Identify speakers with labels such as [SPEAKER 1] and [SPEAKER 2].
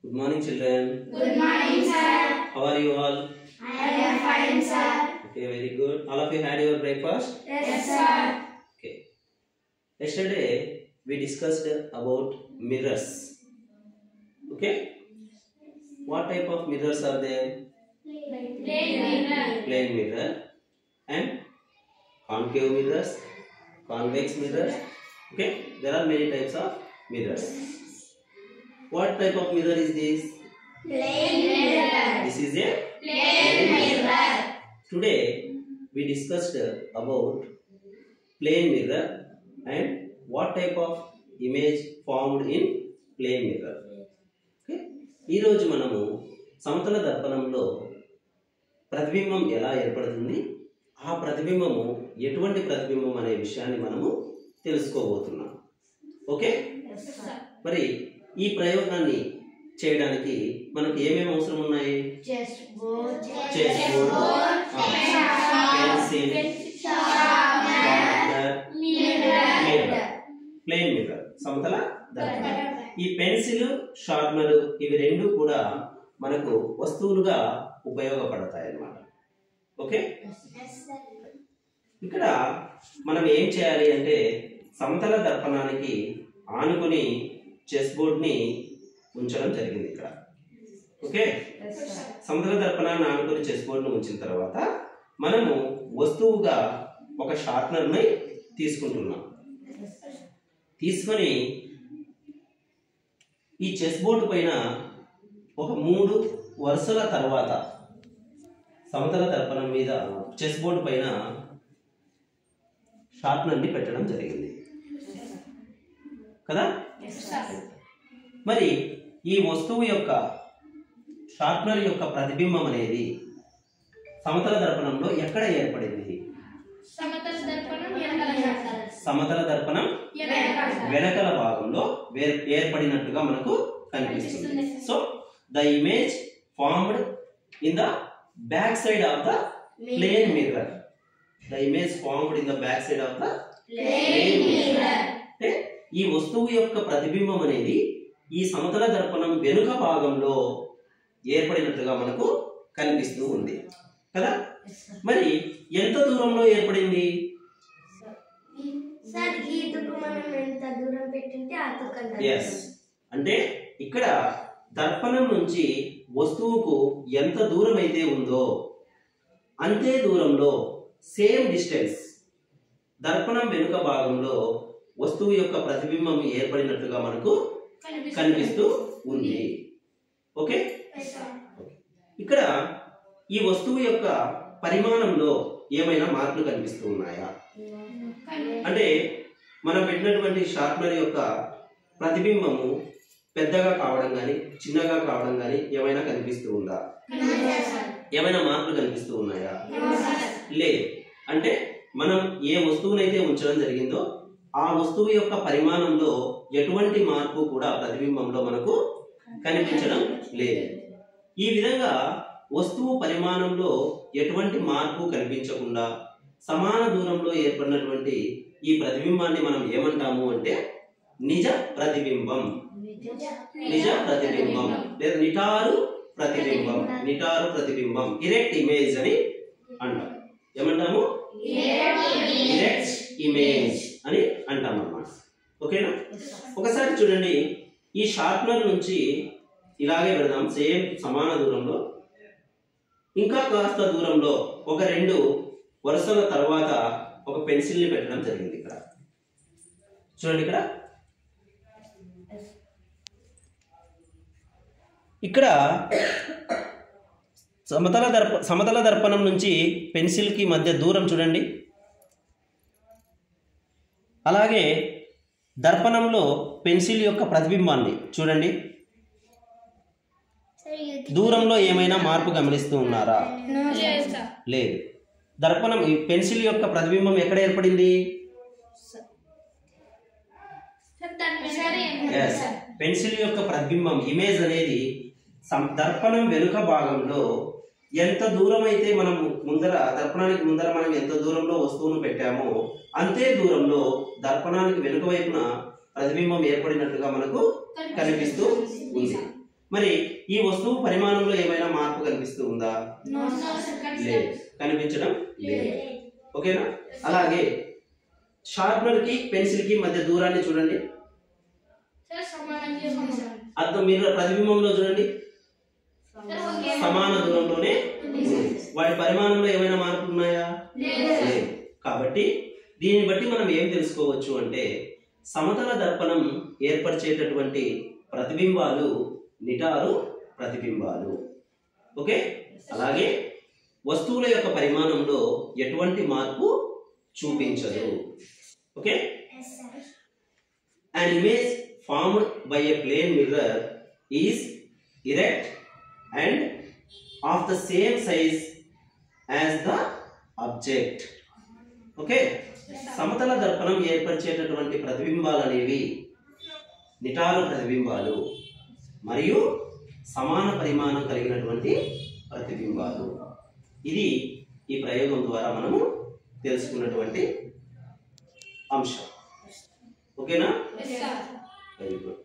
[SPEAKER 1] Good morning, children.
[SPEAKER 2] Good morning, sir.
[SPEAKER 1] How are you all?
[SPEAKER 2] I am fine, sir.
[SPEAKER 1] Okay, very good. All of you had your breakfast?
[SPEAKER 2] Yes, sir.
[SPEAKER 1] Okay. Yesterday we discussed about mirrors. Okay? What type of mirrors are there?
[SPEAKER 2] Plain mirror.
[SPEAKER 1] Plane mirror and concave mirrors, convex mirrors. Okay? There are many types of mirrors. What type of mirror is this?
[SPEAKER 2] Plain mirror.
[SPEAKER 1] This is a
[SPEAKER 2] Plain mirror.
[SPEAKER 1] Today we discussed about plane mirror and what type of image formed in plane mirror. Okay? ఈ రోజు మనము సమతల దర్పణంలో ప్రతిబింబం ఎలా ఏర్పడుతుంది, ఆ ప్రతిబింబము ఎటువంటి ప్రతిబింబం అనే విషయాన్ని మనము తెలుసుకోబోతున్నాం. ఓకే? మరి ఈ ప్రయోగాన్ని చేయడానికి మనకు ఏమేమి అవసరం ఉన్నాయి? Chess board, pencil, plane mirror, సమతల దర్పణం. ఈ పెన్సిల్, షార్ప్నర్ ఇవి రెండు కూడా మనకు వస్తువులుగా ఉపయోగపడతాయి అన్నమాట. ఓకే? ఇక్కడ మనం ఏం చేయాలి అంటే సమతల దర్పణానికి ఆనుకొని చెస్ బోర్డ్ ని ఉంచడం జరిగింది ఇక్కడ. ఓకే? సమతల దర్పణాన్ని ఆనుకొని చెస్ బోర్డ్ ని ఉంచిన తర్వాత మనము వస్తువుగా ఒక షార్ప్నర్ ని తీసుకుంటున్నాం. తీసుకొని ఈ చెస్ బోర్డు పైన ఒక 3 వరుసల తర్వాత సమతల దర్పణం మీద చెస్ బోర్డు పైన షార్ప్నర్ ని పెట్టడం జరిగింది కదా. మరి ఈ వస్తువు యొక్క షార్ప్నర్ యొక్క ప్రతిబింబం అనేది సమతల దర్పణంలో ఎక్కడ ఏర్పడింది? సమతల దర్పణం వెనకల భాగంలో ఏర్పడినట్టుగా మనకు కనిపిస్తుంది. So the image formed in the back side of the plane mirror. The image formed in the back side of the plane mirror. అంటే ఈ వస్తువు యొక్క ప్రతిబింబం అనేది ఈ సమతల దర్పణం వెనుక భాగంలో ఏర్పడినట్టుగా మనకు కనిపిస్తూ ఉంది కదా. మరి ఎంత దూరంలో ఏర్పడింది? అంటే ఇక్కడ దర్పణం నుంచి వస్తువుకు ఎంత దూరం అయితే ఉందో అంతే దూరంలో, సేమ్ డిస్టెన్స్, దర్పణం వెనుక భాగంలో వస్తువు యొక్క ప్రతిబింబం ఏర్పడినట్టుగా మనకు కనిపిస్తూ ఉంది. ఓకే? ఇక్కడ ఈ వస్తువు యొక్క పరిమాణంలో ఏమైనా మార్పులు కనిపిస్తూ ఉన్నాయా? అంటే మనం పెట్టినటువంటి షార్ప్నర్ యొక్క ప్రతిబింబము పెద్దగా కావడం కానీ చిన్నగా కావడం కానీ ఏమైనా కనిపిస్తూ ఉందా? ఏమైనా మార్పులు కనిపిస్తూ ఉన్నాయా? లేదు. అంటే మనం ఏ వస్తువునైతే ఉంచడం జరిగిందో ఆ వస్తువు యొక్క పరిమాణంలో ఎటువంటి మార్పు కూడా ప్రతిబింబంలో మనకు కనిపించడం లేదు. ఈ విధంగా వస్తువు పరిమాణంలో ఎటువంటి మార్పు కనిపించకుండా సమాన దూరంలో ఏర్పడినటువంటి ఈ ప్రతిబింబాన్ని మనం ఏమంటాము అంటే నిజ ప్రతిబింబం. నిజ ప్రతిబింబం లేదా నిటారు ప్రతిబింబం. నిటారు ప్రతిబింబం, ఇరెక్ట్ ఇమేజ్ అని అంటాం. ఏమంటాము? ఇరెక్ట్ ఇమేజ్ అని అంటాం అన్నమాట. ఓకేనా? ఒకసారి చూడండి, ఈ షార్ప్నర్ నుంచి ఇలాగే పెడదాం. సేమ్ సమాన దూరంలో ఇంకా కాస్త దూరంలో ఒక 2 వరుసల తర్వాత ఒక పెన్సిల్ ని పెట్టడం జరిగింది. ఇక్కడ చూడండి, ఇక్కడ సమతల దర్పణం నుంచి పెన్సిల్ కి మధ్య దూరం చూడండి. అలాగే దర్పణంలో పెన్సిల్ యొక్క ప్రతిబింబాన్ని చూడండి. దూరంలో ఏమైనా మార్పు గమనిస్తూ ఉన్నారా? లేదు. దర్పణం పెన్సిల్ యొక్క ప్రతిబింబం ఎక్కడ ఏర్పడింది? పెన్సిల్ యొక్క ప్రతిబింబం ఇమేజ్ అనేది దర్పణం వెనుక భాగంలో ఎంత దూరం అయితే మనం దర్పణానికి ముందర మనం ఎంత దూరంలో వస్తువును పెట్టామో అంతే దూరంలో దర్పణానికి వెనుక వైపున ప్రతిబింబం ఏర్పడినట్టుగా మనకు కనిపిస్తూ ఉంది. మరి ఈ వస్తువు పరిమాణంలో ఏమైనా మార్పు కనిపిస్తూ ఉందా? లేదు, కనిపించడం లేదు. ఓకేనా? అలాగే షార్ప్నర్ కి పెన్సిల్ కి మధ్య దూరాన్ని చూడండి. అర్థం మీరు ప్రతిబింబంలో చూడండి, సమాన దూరంలోనే ఉంది. వాటి పరిమాణంలో ఏమైనా మార్పులు ఉన్నాయా? లేదు. కాబట్టి దీన్ని బట్టి మనం ఏం తెలుసుకోవచ్చు అంటే సమతల దర్పణం ఏర్పరిచేటటువంటి ప్రతిబింబాలు నిటారు ప్రతిబింబాలు. ఓకే, అలాగే వస్తువుల యొక్క పరిమాణంలో ఎటువంటి మార్పు చూపించదు. Okay, an image formed by a plane mirror is erect and of the same size as the object. Okay, సమతల దర్పణం ఏర్పరిచేటటువంటి ప్రతిబింబాలు అనేవి నిటారు ప్రతిబింబాలు మరియు సమాన పరిమాణం కలిగినటువంటి ప్రతిబింబాలు. ఇది ఈ ప్రయోగం ద్వారా మనము తెలుసుకున్నటువంటి అంశం. ఓకేనా? Very good.